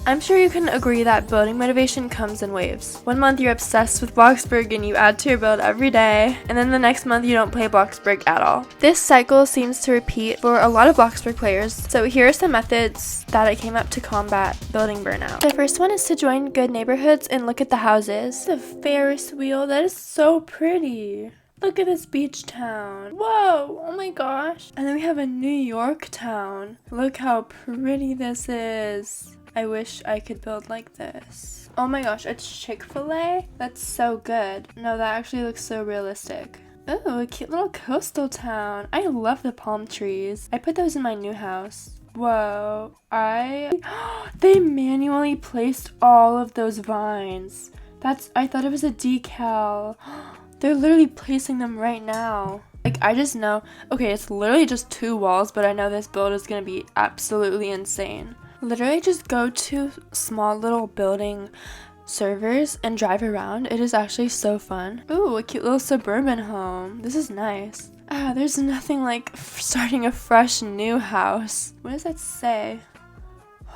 I'm sure you can agree that building motivation comes in waves. One month you're obsessed with Bloxburg and you add to your build every day, and then the next month you don't play Bloxburg at all. This cycle seems to repeat for a lot of Bloxburg players, so here are some methods that I came up to combat building burnout. The first one is to join good neighborhoods and look at the houses. The Ferris wheel, that is so pretty. Look at this beach town. Whoa, oh my gosh. And then we have a New York town. Look how pretty this is. I wish I could build like this. Oh my gosh, it's Chick-fil-A? That's so good. No, that actually looks so realistic. Oh, a cute little coastal town. I love the palm trees. I put those in my new house. Whoa, they manually placed all of those vines. I thought it was a decal. They're literally placing them right now. Like, I just know, okay, it's literally just 2 walls, but I know this build is gonna be absolutely insane. Literally just go to small little building servers and drive around. It is actually so fun. Ooh, a cute little suburban home. This is nice. There's nothing like starting a fresh new house. What does that say?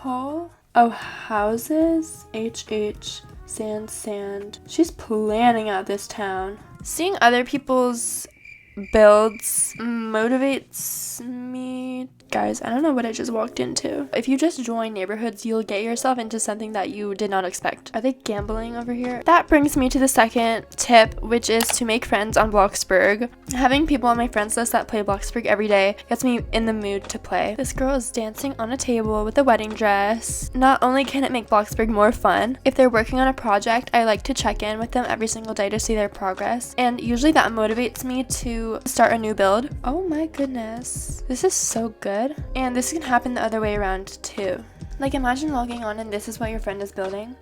Oh, houses? HH. Sand. She's planning out this town. Seeing other people's builds motivates me. Guys, I don't know what I just walked into. If you just join neighborhoods, you'll get yourself into something that you did not expect. Are they gambling over here? That brings me to the second tip, which is to make friends on Bloxburg. Having people on my friends list that play Bloxburg every day gets me in the mood to play. This girl is dancing on a table with a wedding dress. Not only can it make Bloxburg more fun, if they're working on a project, I like to check in with them every single day to see their progress. And usually that motivates me to start a new build. Oh my goodness. This is so good. And this can happen the other way around too. Like, imagine logging on and this is what your friend is building.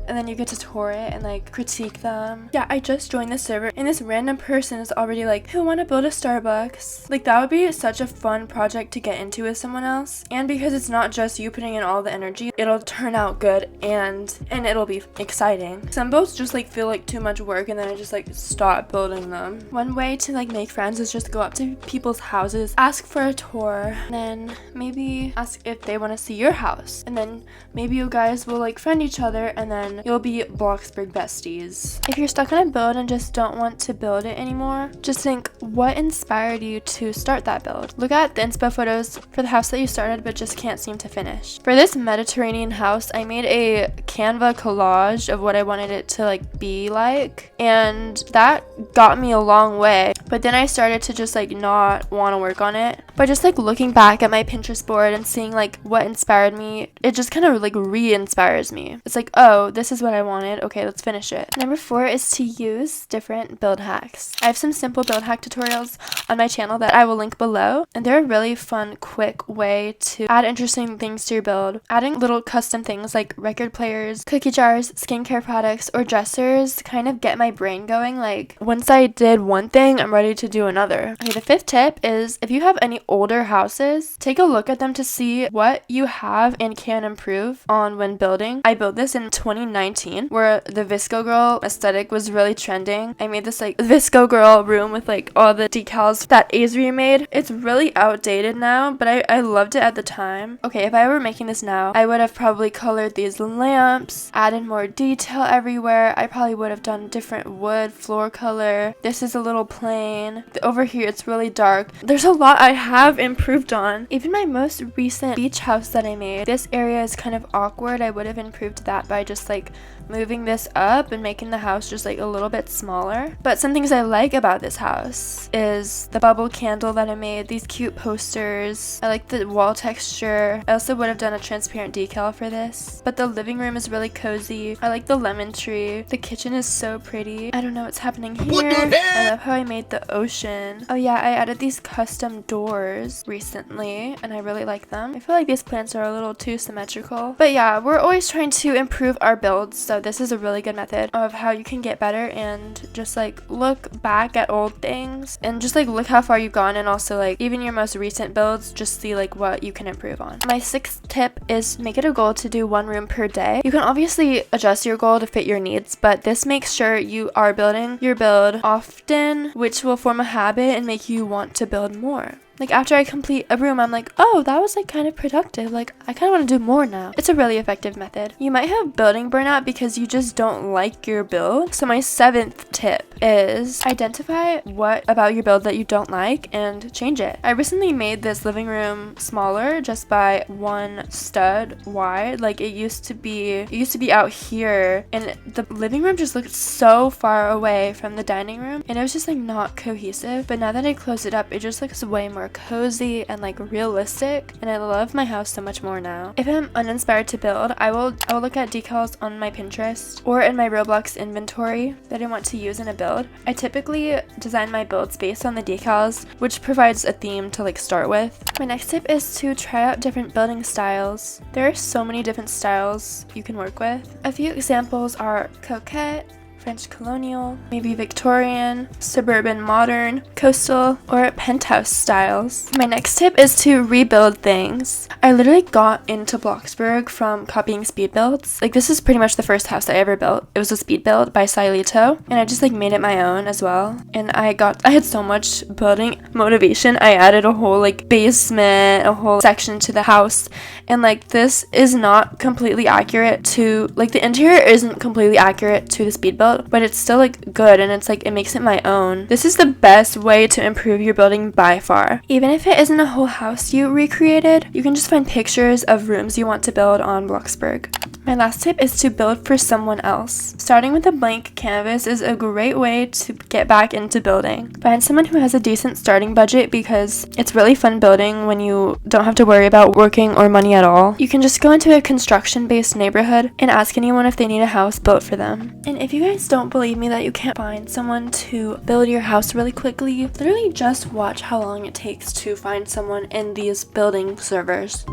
And then you get to tour it and like critique them. Yeah, I just joined this server and this random person is already like, who want to build a Starbucks? Like, that would be such a fun project to get into with someone else. And because it's not just you putting in all the energy, it'll turn out good and it'll be exciting. Some builds just like feel like too much work and then I just like stop building them. One way to like make friends is just go up to people's houses, ask for a tour, and then maybe ask if they want to see your house. And then maybe you guys will like friend each other and then you'll be Bloxburg besties. If you're stuck on a build and just don't want to build it anymore, just think, what inspired you to start that build? Look at the inspo photos for the house that you started but just can't seem to finish. For this Mediterranean house, I made a Canva collage of what I wanted it to like be like, and that got me a long way. But then I started to just like not want to work on it. But just like looking back at my Pinterest board and seeing like what inspired me, it just kind of like re-inspires me. It's like, oh, this is what I wanted. Okay, let's finish it. Number 4 is to use different build hacks. I have some simple build hack tutorials on my channel that I will link below, and they're a really fun, quick way to add interesting things to your build. Adding little custom things like record players, cookie jars, skincare products, or dressers kind of get my brain going. Like, once I did one thing, I'm ready to do another. Okay, the 5th tip is if you have any older houses, take a look at them to see what you have and can improve on when building. I built this in 2019 where the Visco Girl aesthetic was really trending. I made this like Visco Girl room with like all the decals that Azri made. It's really outdated now, but I loved it at the time. Okay, if I were making this now, I would have probably colored these lamps, added more detail everywhere. I probably would have done different wood floor color. This is a little plain. Over here it's really dark. There's a lot I have improved on. Even my most recent beach house that I made, this area is kind of awkward. I would have improved that by just like moving this up and making the house just like a little bit smaller. But some things I like about this house is the bubble candle that I made, these cute posters. I like the wall texture. I also would have done a transparent decal for this. But the living room is really cozy. I like the lemon tree. The kitchen is so pretty. I don't know what's happening here. I love how I made the ocean. Oh yeah, I added these custom doors recently and I really like them. I feel like these plants are a little too symmetrical. But yeah, we're always trying to improve our builds, so this is a really good method of how you can get better and just like look back at old things and just like look how far you've gone, and also like even your most recent builds, just see like what you can improve on. My 6th tip is make it a goal to do 1 room per day. You can obviously adjust your goal to fit your needs, but this makes sure you are building your build often, which will form a habit and make you want to build more. Like after I complete a room, I'm like, oh, that was like kind of productive. Like I kind of want to do more now. It's a really effective method. You might have building burnout because you just don't like your build. So my 7th tip is identify what about your build that you don't like and change it. I recently made this living room smaller just by 1 stud wide. Like it used to be out here, and the living room just looked so far away from the dining room, and it was just like not cohesive. But now that I closed it up, it just looks way more cozy and like realistic, and I love my house so much more now. If I'm uninspired to build, I will look at decals on my Pinterest or in my Roblox inventory that I want to use in a build. I typically design my builds based on the decals, which provides a theme to like start with. My next tip is to try out different building styles. There are so many different styles you can work with. A few examples are coquette, French colonial, maybe Victorian, suburban modern, coastal, or penthouse styles. My next tip is to rebuild things. I literally got into Bloxburg from copying speed builds. Like this is pretty much the first house I ever built. It was a speed build by Silito, and I just like made it my own as well. And I had so much building motivation. I added a whole like basement, a whole section to the house, and like this is not completely accurate to like the interior isn't completely accurate to the speed build, but it's still like good, and it's like it makes it my own. This is the best way to improve your building by far. Even if it isn't a whole house you recreated, you can just find pictures of rooms you want to build on Bloxburg. My last tip is to build for someone else. Starting with a blank canvas is a great way to get back into building. Find someone who has a decent starting budget because it's really fun building when you don't have to worry about working or money at all. You can just go into a construction-based neighborhood and ask anyone if they need a house built for them. And if you guys don't believe me that you can't find someone to build your house really quickly, literally just watch how long it takes to find someone in these building servers.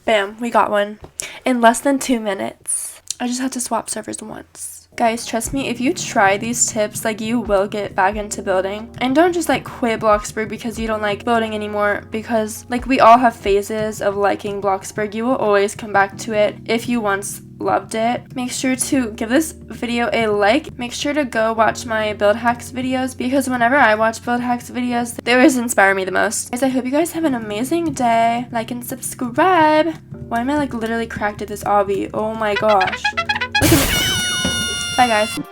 Bam, we got one. In less than 2 minutes. I just had to swap servers once. Guys, trust me, if you try these tips, like you will get back into building. And don't just like quit Bloxburg because you don't like building anymore, because like we all have phases of liking Bloxburg. You will always come back to it if you once loved it. Make sure to give this video a like. Make sure to go watch my build hacks videos, because whenever I watch build hacks videos, they always inspire me the most. Guys, I hope you guys have an amazing day. Like and subscribe. Why am I like literally cracked at this obby? Oh my gosh. Look at me. Bye guys.